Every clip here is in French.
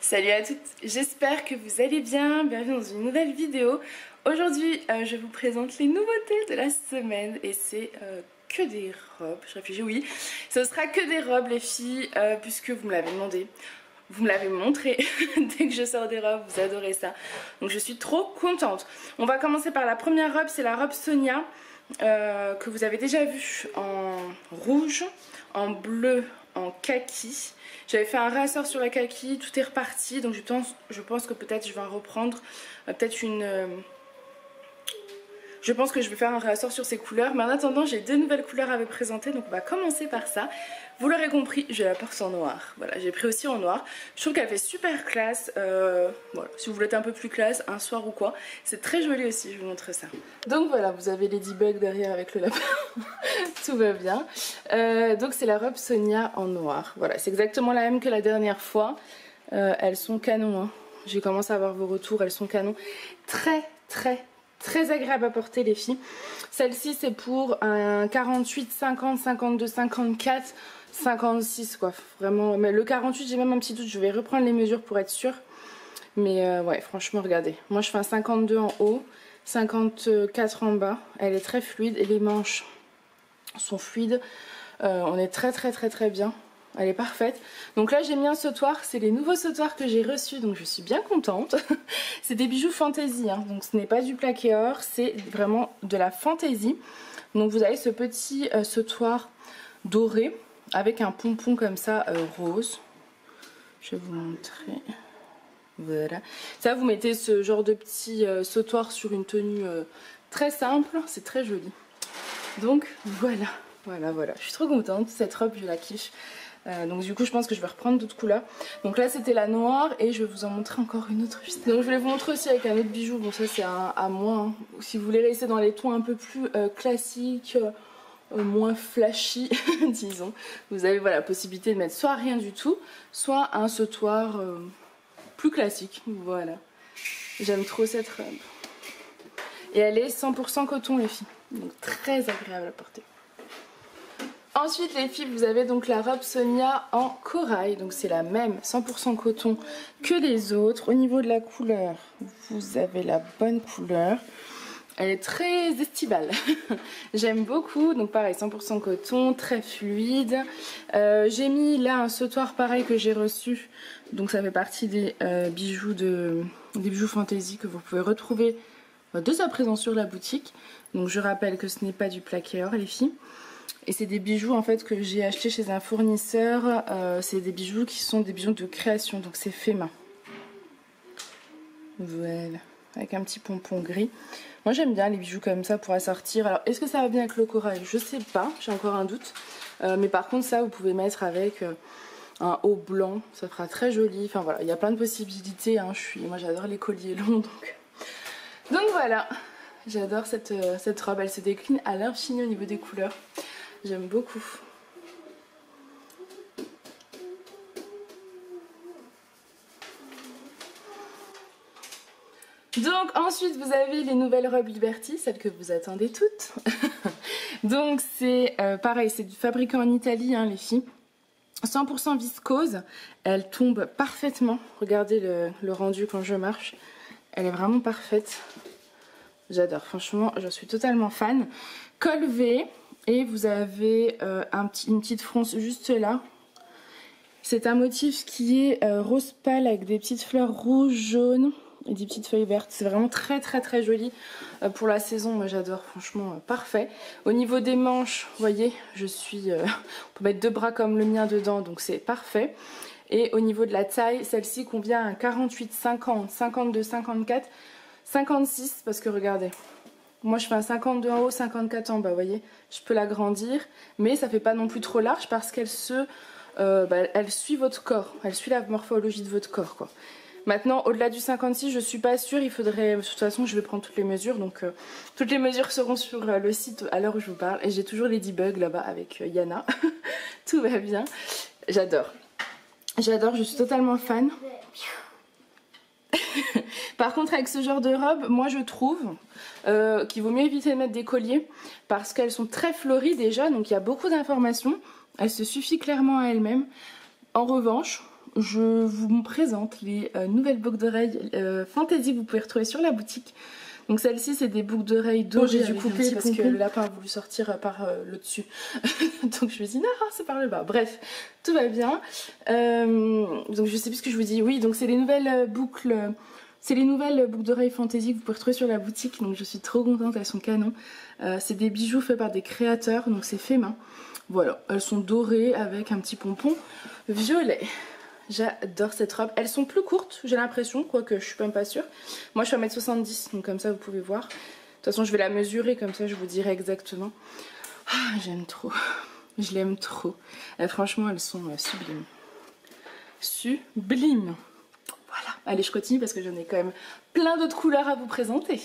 Salut à toutes, j'espère que vous allez bien, bienvenue dans une nouvelle vidéo. Aujourd'hui je vous présente les nouveautés de la semaine et c'est que des robes, je réfléchis, oui, ce sera que des robes les filles puisque vous me l'avez demandé, vous me l'avez montré, dès que je sors des robes vous adorez ça, donc je suis trop contente. On va commencer par la première robe, c'est la robe Sonia que vous avez déjà vue en rouge, en bleu, en kaki. J'avais fait un réassort sur la kaki, tout est reparti, donc je pense que peut-être je vais en reprendre peut-être une... Je pense que je vais faire un réassort sur ces couleurs, mais en attendant j'ai deux nouvelles couleurs à vous présenter, donc on va commencer par ça. Vous l'aurez compris, je la porte en noir, voilà, j'ai pris aussi en noir. Je trouve qu'elle fait super classe, voilà, si vous voulez être un peu plus classe, un soir ou quoi, c'est très joli aussi, je vous montre ça. Donc voilà, vous avez Ladybug derrière avec le lapin, tout va bien. Donc c'est la robe Sonia en noir, voilà, c'est exactement la même que la dernière fois. Elles sont canon, hein. J'ai commencé à avoir vos retours, elles sont canon. Très agréable à porter les filles. Celle-ci c'est pour un 48, 50, 52, 54, 56 quoi. Vraiment, mais le 48 j'ai même un petit doute, je vais reprendre les mesures pour être sûre. Mais ouais, franchement regardez. Moi je fais un 52 en haut, 54 en bas. Elle est très fluide et les manches sont fluides. On est très bien. Elle est parfaite. Donc là j'ai mis un sautoir, c'est les nouveaux sautoirs que j'ai reçus, donc je suis bien contente. C'est des bijoux fantaisie, hein. Donc ce n'est pas du plaqué or, c'est vraiment de la fantaisie. Donc vous avez ce petit sautoir doré avec un pompon comme ça rose. Je vais vous montrer. Voilà. Ça vous mettez ce genre de petit sautoir sur une tenue très simple, c'est très joli. Donc voilà. Je suis trop contente, cette robe je la kiffe. Donc du coup je pense que je vais reprendre d'autres couleurs. Donc là c'était la noire et je vais vous en montrer encore une autre juste. Donc je voulais vous montrer aussi avec un autre bijou. Bon ça c'est à moi, hein. Si vous voulez rester dans les tons un peu plus classiques, moins flashy disons, vous avez voilà, la possibilité de mettre soit rien du tout, soit un sautoir plus classique. Voilà, j'aime trop cette robe. Et elle est 100% coton les filles, donc très agréable à porter. Ensuite les filles, vous avez donc la robe Sonia en corail, donc c'est la même 100% coton que les autres. Au niveau de la couleur, vous avez la bonne couleur, elle est très estivale, j'aime beaucoup, donc pareil 100% coton, très fluide. J'ai mis là un sautoir pareil que j'ai reçu, donc ça fait partie des bijoux fantaisie que vous pouvez retrouver dès à présent sur la boutique. Donc je rappelle que ce n'est pas du plaqué or les filles. Et c'est des bijoux en fait que j'ai acheté chez un fournisseur. C'est des bijoux qui sont des bijoux de création, donc c'est fait main. Voilà, avec un petit pompon gris. Moi j'aime bien les bijoux comme ça pour assortir. Alors est-ce que ça va bien avec le corail? Je sais pas, j'ai encore un doute. Mais par contre ça vous pouvez mettre avec un haut blanc, ça fera très joli. Enfin voilà, il y a plein de possibilités, hein. Moi j'adore les colliers longs donc voilà. J'adore cette robe, elle se décline à l'infini au niveau des couleurs. J'aime beaucoup. Donc ensuite vous avez les nouvelles robes Liberty, celles que vous attendez toutes. Donc c'est pareil, c'est fabriqué en Italie hein, les filles. 100% viscose, elle tombe parfaitement. Regardez le rendu quand je marche. Elle est vraiment parfaite. J'adore, franchement, je suis totalement fan. Col V. Et vous avez une petite fronce juste là. C'est un motif qui est rose pâle avec des petites fleurs rouges, jaunes et des petites feuilles vertes. C'est vraiment très joli pour la saison. Moi j'adore, franchement parfait. Au niveau des manches, vous voyez, on peut mettre deux bras comme le mien dedans, donc c'est parfait. Et au niveau de la taille, celle-ci convient à un 48, 50, 52, 54, 56 parce que regardez. Moi je fais un 52 en haut, 54 en bas, vous voyez. Je peux l'agrandir, mais ça fait pas non plus trop large parce qu'elle elle suit votre corps. Elle suit la morphologie de votre corps, quoi. Maintenant, au-delà du 56, je suis pas sûre. Il faudrait... De toute façon, je vais prendre toutes les mesures. Donc, toutes les mesures seront sur le site à l'heure où je vous parle. Et j'ai toujours Ladybug là-bas avec Yana. Tout va bien. J'adore. J'adore, je suis totalement fan. Par contre avec ce genre de robe, moi je trouve qu'il vaut mieux éviter de mettre des colliers parce qu'elles sont très fleuries déjà, donc il y a beaucoup d'informations, elle se suffit clairement à elle-même. En revanche, je vous présente les nouvelles boucles d'oreilles Fantasy que vous pouvez retrouver sur la boutique. Donc celles-ci c'est des boucles d'oreilles dorées. J'ai dû couper parce que le lapin a voulu sortir par le dessus. Donc je me dis non, c'est par le bas. Bref, tout va bien. Donc je sais plus ce que je vous dis. Oui, donc c'est les nouvelles boucles. C'est les nouvelles boucles d'oreilles Fantasy que vous pouvez retrouver sur la boutique. Donc je suis trop contente, elles sont canon. C'est des bijoux faits par des créateurs, donc c'est fait main. Voilà, elles sont dorées avec un petit pompon violet. J'adore cette robe. Elles sont plus courtes, j'ai l'impression, quoique je suis même pas sûre. Moi je suis à 1m70, donc comme ça vous pouvez voir. De toute façon je vais la mesurer, comme ça je vous dirai exactement. Ah, j'aime trop. Je l'aime trop. Et franchement elles sont sublimes. Sublimes. Voilà. Allez, je continue parce que j'en ai quand même plein d'autres couleurs à vous présenter.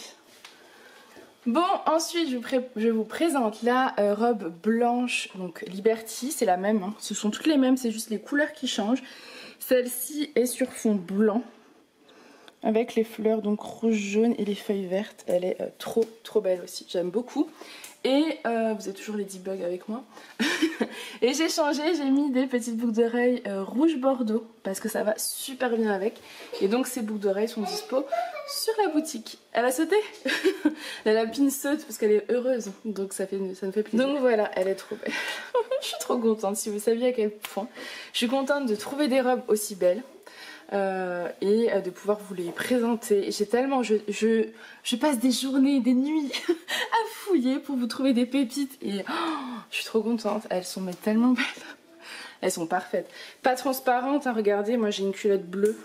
Bon, ensuite je vous présente la robe blanche, donc Liberty, c'est la même, hein. Ce sont toutes les mêmes, c'est juste les couleurs qui changent. Celle-ci est sur fond blanc, avec les fleurs donc rouge, jaune et les feuilles vertes. Elle est trop belle aussi, j'aime beaucoup. Et vous êtes toujours Ladybug avec moi. Et j'ai changé, j'ai mis des petites boucles d'oreilles rouge bordeaux parce que ça va super bien avec. Et donc ces boucles d'oreilles sont dispo sur la boutique. Elle a sauté. La lapine saute parce qu'elle est heureuse, donc ça me fait plaisir. Donc voilà, elle est trop belle. Je suis trop contente, si vous saviez à quel point. Je suis contente de trouver des robes aussi belles. Et de pouvoir vous les présenter. J'ai tellement, je passe des journées, des nuits à fouiller pour vous trouver des pépites et je suis trop contente. Elles sont mais tellement belles. Elles sont parfaites. Pas transparentes, hein, regardez, moi j'ai une culotte bleue.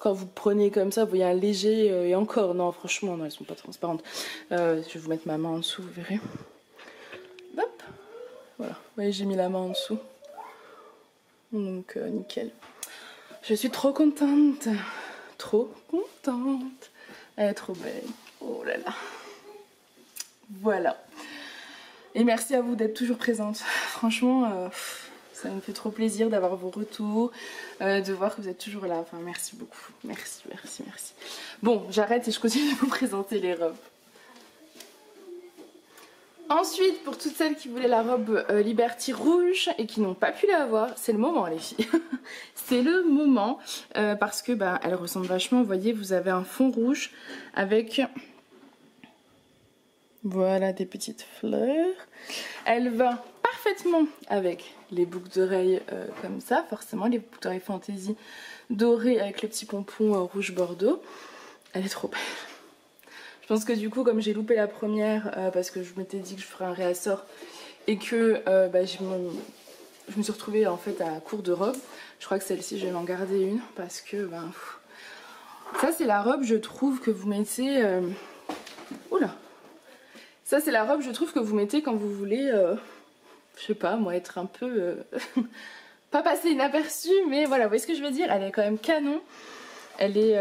Quand vous prenez comme ça, vous voyez un léger et encore, non franchement, non, elles sont pas transparentes. Je vais vous mettre ma main en dessous, vous verrez. Hop, voilà, vous voyez j'ai mis la main en dessous. Donc nickel. Je suis trop contente. Trop contente. Elle est trop belle. Oh là là. Voilà. Et merci à vous d'être toujours présente. Franchement, ça me fait trop plaisir d'avoir vos retours, de voir que vous êtes toujours là. Enfin, merci beaucoup. Merci, merci, merci. Bon, j'arrête et je continue de vous présenter les robes. Ensuite, pour toutes celles qui voulaient la robe Liberty rouge et qui n'ont pas pu l'avoir, c'est le moment les filles. C'est le moment parce que bah, elle ressemble vachement, vous voyez, vous avez un fond rouge avec voilà des petites fleurs. Elle va parfaitement avec les boucles d'oreilles comme ça, forcément les boucles d'oreilles Fantasy dorées avec le petit pompon rouge bordeaux. Elle est trop belle. Je pense que du coup, comme j'ai loupé la première, parce que je m'étais dit que je ferais un réassort et que bah, je me suis retrouvée en fait à court de robe, je crois que celle-ci, je vais m'en garder une parce que ben, ça c'est la robe, je trouve que vous mettez. Oula! Ça c'est la robe, je trouve que vous mettez quand vous voulez, je sais pas, moi être un peu pas passer inaperçue, mais voilà, vous voyez ce que je veux dire? Elle est quand même canon. Elle est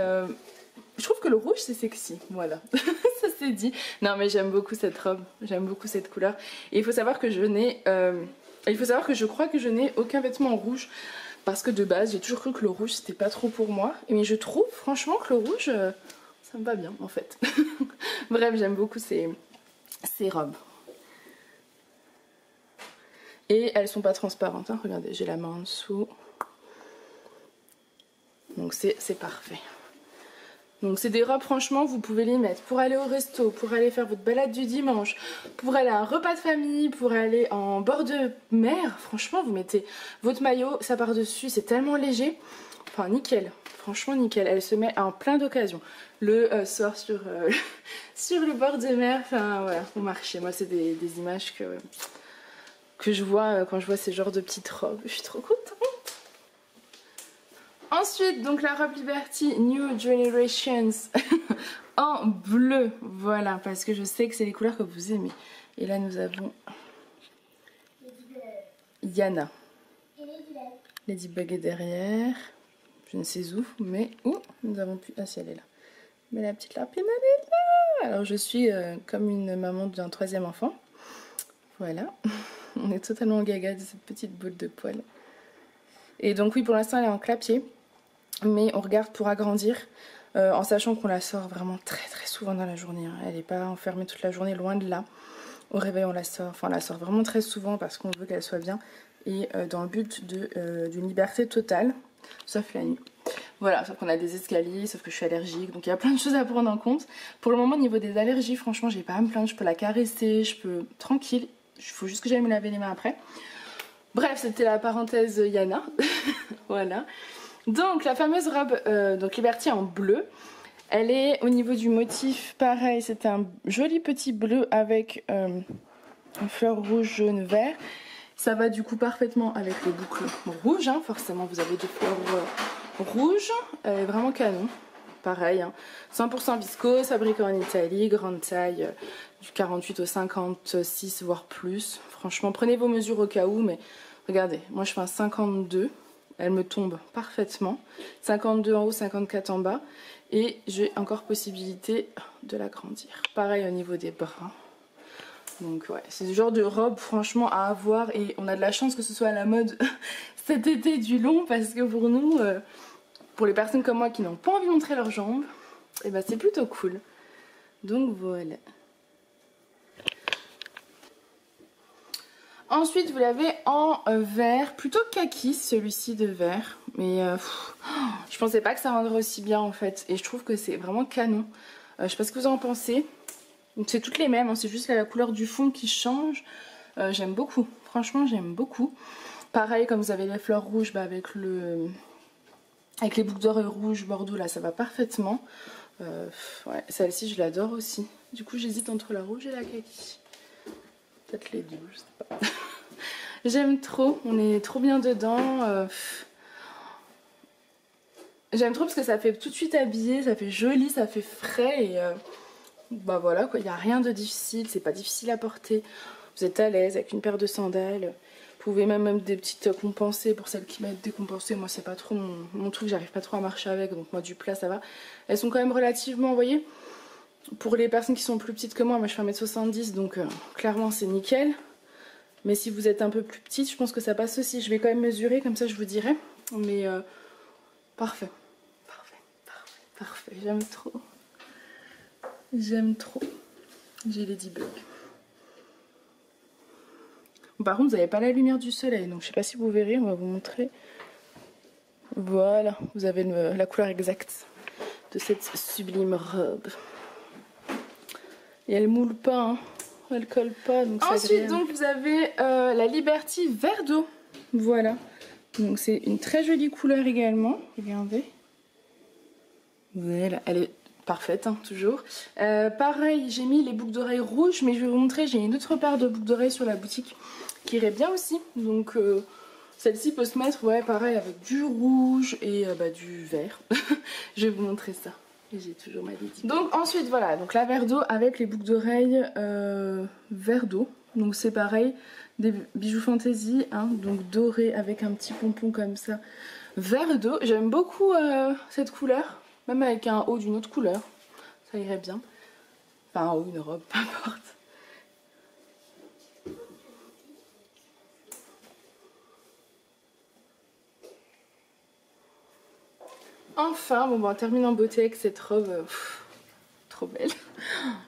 je trouve que le rouge c'est sexy, voilà, ça c'est dit. Non mais j'aime beaucoup cette robe, j'aime beaucoup cette couleur. Et il faut savoir que je crois que je n'ai aucun vêtement en rouge. Parce que de base j'ai toujours cru que le rouge c'était pas trop pour moi. Mais je trouve franchement que le rouge ça me va bien en fait. Bref, j'aime beaucoup ces robes. Et elles sont pas transparentes, hein. Regardez, j'ai la main en dessous. Donc c'est parfait. Donc c'est des robes, franchement, vous pouvez les mettre pour aller au resto, pour aller faire votre balade du dimanche, pour aller à un repas de famille, pour aller en bord de mer. Franchement, vous mettez votre maillot, ça part dessus, c'est tellement léger. Enfin, nickel. Franchement, nickel. Elle se met en plein d'occasions. Le soir sur le bord de mer, enfin, voilà, au marché. Moi, c'est des images que je vois quand je vois ces genres de petites robes. Je suis trop contente. Ensuite, donc la robe Liberty New Generations en bleu, voilà, parce que je sais que c'est les couleurs que vous aimez. Et là, nous avons Yana. Ladybug est derrière, je ne sais où, mais où nous avons pu... Ah si, elle est là. Mais la petite lapine, elle est là. Alors je suis comme une maman d'un 3e enfant. Voilà, on est totalement gaga de cette petite boule de poils. Et donc oui, pour l'instant, elle est en clapier. Mais on regarde pour agrandir en sachant qu'on la sort vraiment très souvent dans la journée. Hein. Elle n'est pas enfermée toute la journée, loin de là. Au réveil on la sort, enfin on la sort vraiment très souvent parce qu'on veut qu'elle soit bien et dans le but d'une liberté totale, sauf la nuit. Voilà, sauf qu'on a des escaliers, sauf que je suis allergique, donc il y a plein de choses à prendre en compte. Pour le moment, au niveau des allergies, franchement, j'ai pas à me plaindre, je peux la caresser, je peux... tranquille, il faut juste que j'aille me laver les mains après. Bref, c'était la parenthèse Yana, voilà. Donc la fameuse robe donc Liberty en bleu, elle est au niveau du motif, pareil, c'est un joli petit bleu avec une fleur rouge, jaune, vert. Ça va du coup parfaitement avec les boucles rouges, hein. Forcément vous avez des fleurs rouges, elle est vraiment canon. Pareil, hein. 100% viscose, fabriqué en Italie, grande taille, du 48 au 56 voire plus. Franchement, prenez vos mesures au cas où, mais regardez, moi je fais un 52, elle me tombe parfaitement. 52 en haut, 54 en bas, et j'ai encore possibilité de l'agrandir. Pareil au niveau des bras. Donc ouais, c'est ce genre de robe franchement à avoir, et on a de la chance que ce soit à la mode cet été du long, parce que pour nous, pour les personnes comme moi qui n'ont pas envie de montrer leurs jambes, et ben c'est plutôt cool. Donc voilà. Ensuite vous l'avez en vert, plutôt kaki celui-ci de vert, mais je pensais pas que ça rendrait aussi bien en fait, et je trouve que c'est vraiment canon. Je sais pas ce que vous en pensez. C'est toutes les mêmes, hein, c'est juste la couleur du fond qui change. J'aime beaucoup, franchement j'aime beaucoup. Pareil, comme vous avez les fleurs rouges, bah, avec les boucles d'oreilles rouges bordeaux là, ça va parfaitement. Ouais, celle-ci je l'adore aussi. Du coup j'hésite entre la rouge et la kaki. Peut-être les deux, je sais pas. J'aime trop, on est trop bien dedans. J'aime trop parce que ça fait tout de suite habillé, ça fait joli, ça fait frais, et bah voilà quoi, il n'y a rien de difficile, c'est pas difficile à porter. Vous êtes à l'aise avec une paire de sandales. Vous pouvez même des petites compensées pour celles qui mettent des compensées. Moi c'est pas trop mon truc, j'arrive pas trop à marcher avec, donc moi du plat ça va. Elles sont quand même relativement, vous voyez, pour les personnes qui sont plus petites que moi je fais 1m70, donc clairement c'est nickel. Mais si vous êtes un peu plus petite, je pense que ça passe aussi. Je vais quand même mesurer, comme ça je vous dirai. Mais parfait, parfait, parfait, parfait, j'aime trop. J'aime trop. J'ai Ladybug. Par contre, vous n'avez pas la lumière du soleil, donc je sais pas si vous verrez, on va vous montrer. Voilà, vous avez la couleur exacte de cette sublime robe. Et elle moule pas, hein. Elle colle pas, donc ça. Ensuite, donc vous avez la Liberty vert d'eau. Voilà. Donc c'est une très jolie couleur également. Regardez. Voilà, elle est parfaite, hein, toujours. Pareil, j'ai mis les boucles d'oreilles rouges, mais je vais vous montrer, j'ai une autre paire de boucles d'oreilles sur la boutique qui irait bien aussi. Donc celle-ci peut se mettre, ouais, pareil, avec du rouge et du vert. Je vais vous montrer ça. J'ai toujours ma Lady. Donc ensuite, voilà, donc la vert d'eau avec les boucles d'oreilles vert d'eau. Donc c'est pareil, des bijoux fantaisie, hein, donc doré avec un petit pompon comme ça. Vert d'eau, j'aime beaucoup cette couleur. Même avec un haut d'une autre couleur, ça irait bien. Enfin un haut, une robe, peu importe. Enfin, bon, on termine en beauté avec cette robe. Trop belle.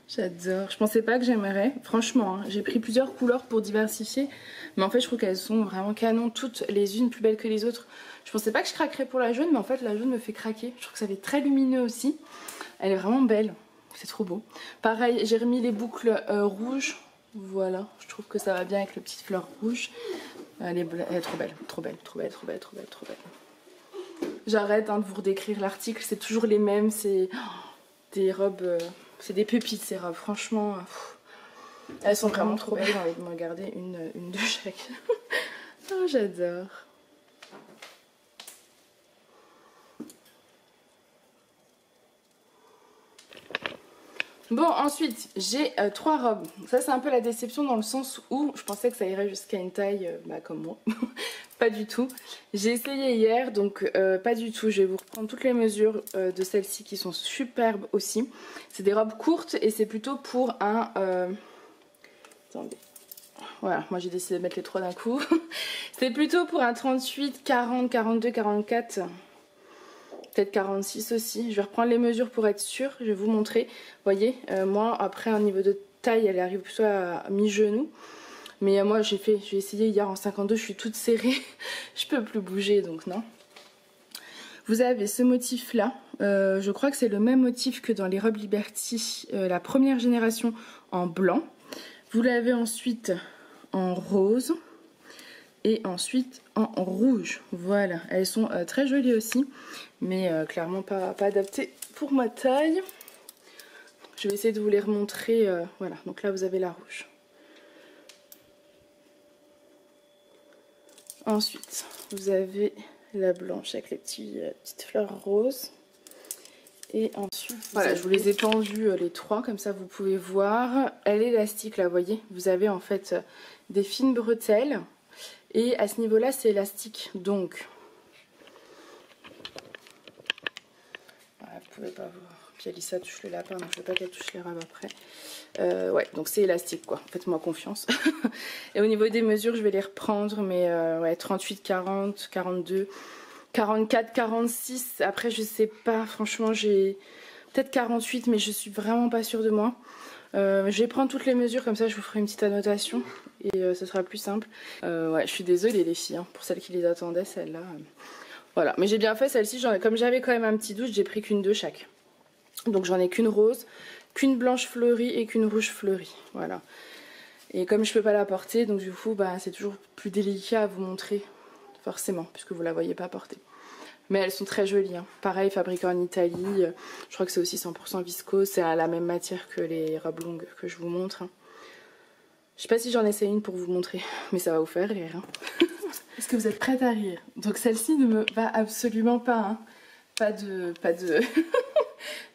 J'adore. Je pensais pas que j'aimerais. Franchement, hein, j'ai pris plusieurs couleurs pour diversifier. Mais en fait, je trouve qu'elles sont vraiment canon, toutes les unes plus belles que les autres. Je pensais pas que je craquerais pour la jaune, mais en fait, la jaune me fait craquer. Je trouve que ça fait très lumineux aussi. Elle est vraiment belle. C'est trop beau. Pareil, j'ai remis les boucles rouges. Voilà. Je trouve que ça va bien avec les petites fleurs rouges. Elle est trop belle. Trop belle, trop belle, trop belle, trop belle, trop belle. J'arrête de vous redécrire l'article. C'est toujours les mêmes. C'est des robes... c'est des pépites ces robes. Franchement... elles sont vraiment trop belles. J'ai envie de me regarder une de chaque. Oh, j'adore. Bon, ensuite, j'ai 3 robes. Ça, c'est un peu la déception dans le sens où je pensais que ça irait jusqu'à une taille comme moi. Pas du tout. J'ai essayé hier, donc pas du tout. Je vais vous reprendre toutes les mesures de celles-ci qui sont superbes aussi. C'est des robes courtes et c'est plutôt pour un... Attendez. Voilà, moi j'ai décidé de mettre les 3 d'un coup. C'est plutôt pour un 38, 40, 42, 44... peut-être 46 aussi. Je vais reprendre les mesures pour être sûre. Je vais vous montrer. Vous voyez, moi après un niveau de taille, elle arrive plutôt à mi-genou. Mais moi j'ai essayé hier en 52, je suis toute serrée, je peux plus bouger donc non. Vous avez ce motif là, je crois que c'est le même motif que dans les robes Liberty, la première génération en blanc. Vous l'avez ensuite en rose et ensuite en rouge. Voilà, elles sont très jolies aussi, mais clairement pas adaptées pour ma taille. Je vais essayer de vous les remontrer. Voilà, donc là vous avez la rouge. Ensuite, vous avez la blanche avec les petites fleurs roses. Et ensuite, voilà, je vous les ai tendus les trois, comme ça vous pouvez voir. Elle est élastique là, vous voyez. Vous avez en fait des fines bretelles. Et à ce niveau-là, c'est élastique. Donc, voilà, vous pouvez pas voir. Puis Alissa touche le lapin, donc je veux pas qu'elle touche les robes après. Ouais, donc c'est élastique quoi, faites-moi confiance. Et au niveau des mesures, je vais les reprendre, mais ouais, 38, 40, 42, 44, 46. Après, je sais pas, franchement, j'ai peut-être 48, mais je suis vraiment pas sûre de moi. Je vais prendre toutes les mesures, comme ça je vous ferai une petite annotation et ce sera plus simple. Ouais, je suis désolée les filles, hein, pour celles qui les attendaient, celle-là. Voilà, mais j'ai bien fait celle-ci, comme j'avais quand même un petit doute, j'ai pris qu'une de chaque. Donc j'en ai qu'une rose, qu'une blanche fleurie et qu'une rouge fleurie. Voilà. Et comme je peux pas la porter, donc du coup bah, c'est toujours plus délicat à vous montrer, forcément, puisque vous la voyez pas porter. Mais elles sont très jolies, hein. Pareil, fabriquées en Italie, je crois que c'est aussi 100% viscose, c'est à la même matière que les robes longues que je vous montre. Hein. Je sais pas si j'en essaie une pour vous montrer, mais ça va vous faire rire. Hein. Est-ce que vous êtes prête à rire? Donc celle-ci ne me va absolument pas, hein. Pas de...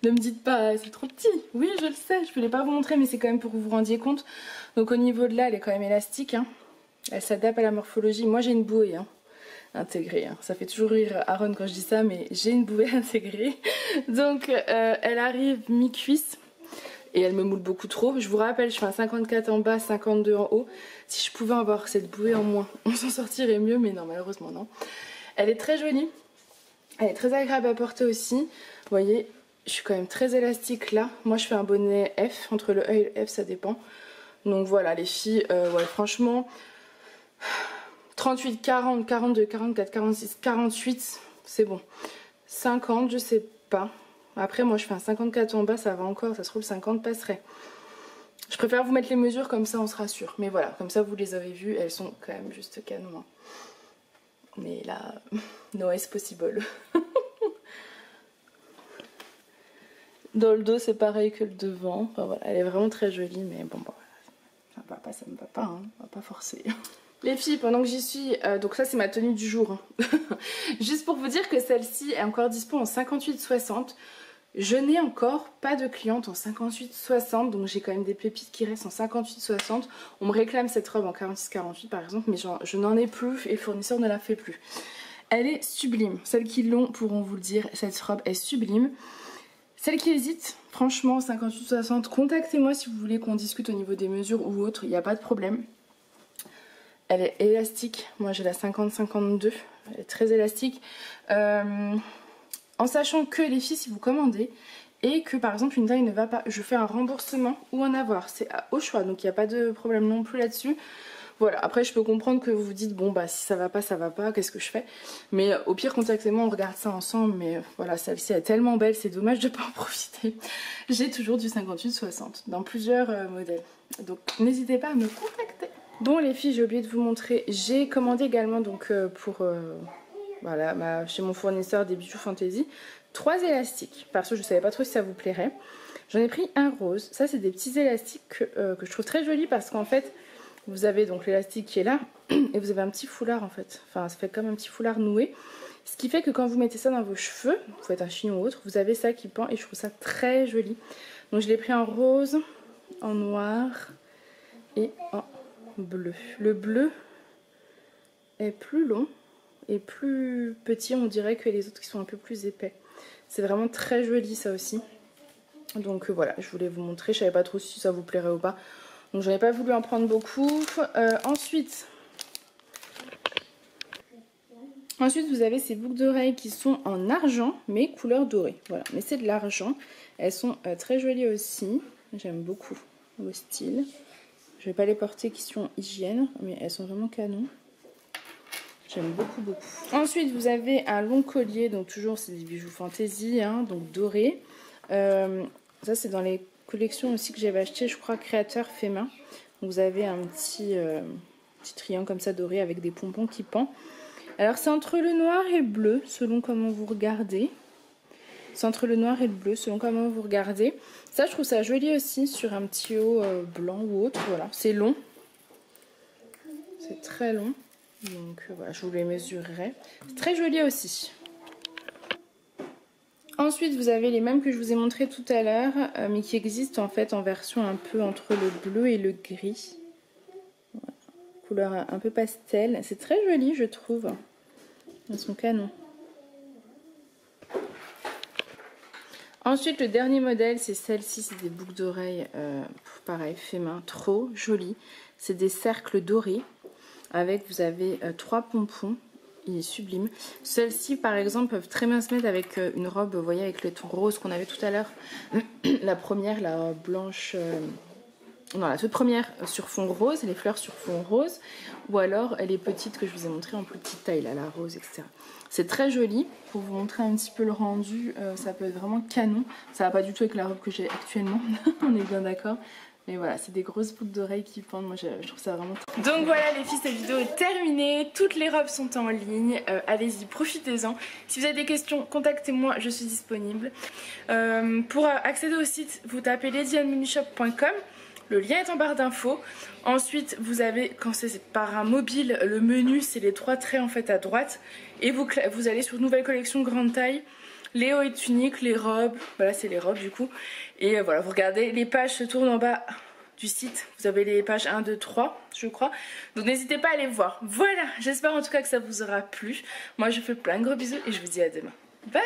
Ne me dites pas, c'est trop petit. Oui, je le sais, je voulais pas vous montrer, mais c'est quand même pour que vous vous rendiez compte. Donc au niveau de là, elle est quand même élastique. Hein. Elle s'adapte à la morphologie. Moi, j'ai une bouée hein, intégrée. Hein. Ça fait toujours rire Aaron quand je dis ça, mais j'ai une bouée intégrée. Donc elle arrive mi-cuisse et elle me moule beaucoup trop. Je vous rappelle, je fais un 54 en bas, 52 en haut. Si je pouvais avoir cette bouée en moins, on s'en sortirait mieux, mais non, malheureusement non. Elle est très jolie. Elle est très agréable à porter aussi. Vous voyez, je suis quand même très élastique là. Moi, je fais un bonnet F. Entre le E et le F, ça dépend. Donc voilà, les filles, ouais, franchement, 38, 40, 42, 44, 46, 48, c'est bon. 50, je sais pas. Après, moi, je fais un 54 en bas, ça va encore. Ça se trouve, 50 passerait. Je préfère vous mettre les mesures, comme ça, on sera sûr. Mais voilà, comme ça, vous les avez vues. Elles sont quand même juste canon. Hein. Mais là, no is possible. Dans le dos, c'est pareil que le devant. Enfin, voilà, elle est vraiment très jolie, mais bon, bah, ça me va pas, ça me va pas. Hein. On va pas forcer. Les filles, pendant que j'y suis, donc ça c'est ma tenue du jour. Hein. Juste pour vous dire que celle-ci est encore dispo en 58-60. Je n'ai encore pas de cliente en 58-60, donc j'ai quand même des pépites qui restent en 58-60. On me réclame cette robe en 46-48 par exemple, mais je n'en ai plus et le fournisseur ne la fait plus. Elle est sublime. Celles qui l'ont pourront vous le dire, cette robe est sublime. Celles qui hésitent, franchement, 58-60, contactez-moi si vous voulez qu'on discute au niveau des mesures ou autre, il n'y a pas de problème. Elle est élastique, moi j'ai la 50-52, elle est très élastique. En sachant que les filles, si vous commandez et que par exemple une taille ne va pas, je fais un remboursement ou un avoir, c'est au choix, donc il n'y a pas de problème non plus là-dessus. Voilà, après je peux comprendre que vous vous dites bon bah si ça va pas, qu'est-ce que je fais? Mais au pire contactez-moi, on regarde ça ensemble, mais voilà, celle-ci est tellement belle, c'est dommage de ne pas en profiter. J'ai toujours du 58-60 dans plusieurs modèles, donc n'hésitez pas à me contacter. Bon les filles, j'ai oublié de vous montrer, j'ai commandé également donc pour voilà, chez mon fournisseur des bijoux Fantasy, 3 élastiques, parce que je ne savais pas trop si ça vous plairait. J'en ai pris un rose, ça c'est des petits élastiques que je trouve très jolis parce qu'en fait, vous avez donc l'élastique qui est là et vous avez un petit foulard en fait. Enfin, ça fait comme un petit foulard noué. Ce qui fait que quand vous mettez ça dans vos cheveux, vous faites un chignon ou autre, vous avez ça qui pend et je trouve ça très joli. Donc je l'ai pris en rose, en noir et en bleu. Le bleu est plus long et plus petit, on dirait, que les autres qui sont un peu plus épais. C'est vraiment très joli ça aussi. Donc voilà, je voulais vous montrer. Je savais pas trop si ça vous plairait ou pas. Donc j'avais pas voulu en prendre beaucoup. Ensuite, vous avez ces boucles d'oreilles qui sont en argent, mais couleur dorée. Voilà, mais c'est de l'argent. Elles sont très jolies aussi. J'aime beaucoup le style. Je vais pas les porter question hygiène, mais elles sont vraiment canon. J'aime beaucoup, beaucoup. Ensuite, vous avez un long collier, donc toujours c'est des bijoux fantaisie, hein, donc doré. Ça, c'est dans les collections aussi que j'avais acheté, je crois, créateur fait main. Donc, vous avez un petit triangle comme ça doré avec des pompons qui pendent. Alors, c'est entre le noir et le bleu, selon comment vous regardez. C'est entre le noir et le bleu, selon comment vous regardez. Ça, je trouve ça joli aussi sur un petit haut blanc ou autre. Voilà, c'est long. C'est très long. Donc voilà, je vous les mesurerai. C'est très joli aussi. Ensuite, vous avez les mêmes que je vous ai montré tout à l'heure, mais qui existent en fait en version un peu entre le bleu et le gris. Voilà. Couleur un peu pastel. C'est très joli, je trouve. Elles sont canons. Ensuite, le dernier modèle, c'est celle-ci. C'est des boucles d'oreilles, pareil, fait main, trop joli. C'est des cercles dorés. Avec, vous avez 3 pompons, il est sublime. Celles-ci, par exemple, peuvent très bien se mettre avec une robe, vous voyez, avec le ton rose qu'on avait tout à l'heure. La première, la blanche, non, la toute première sur fond rose, les fleurs sur fond rose. Ou alors les petites que je vous ai montrées en plus petite taille, là, la rose, etc. C'est très joli. Pour vous montrer un petit peu le rendu, ça peut être vraiment canon. Ça va pas du tout avec la robe que j'ai actuellement, on est bien d'accord. Mais voilà, c'est des grosses boucles d'oreilles qui pendent. Moi, je trouve ça vraiment très... Donc voilà les filles, cette vidéo est terminée. Toutes les robes sont en ligne. Allez-y, profitez-en. Si vous avez des questions, contactez-moi, je suis disponible. Pour accéder au site, vous tapez ladyandminishop.com. Le lien est en barre d'infos. Ensuite, vous avez, quand c'est par un mobile, le menu, c'est les 3 traits en fait à droite. Et vous allez sur nouvelle collection grande taille. Les hauts et tuniques, les robes, voilà c'est les robes du coup. Et voilà, vous regardez, les pages se tournent en bas du site. Vous avez les pages 1, 2, 3 je crois. Donc n'hésitez pas à aller voir. Voilà, j'espère en tout cas que ça vous aura plu. Moi je vous fais plein de gros bisous et je vous dis à demain. Bye!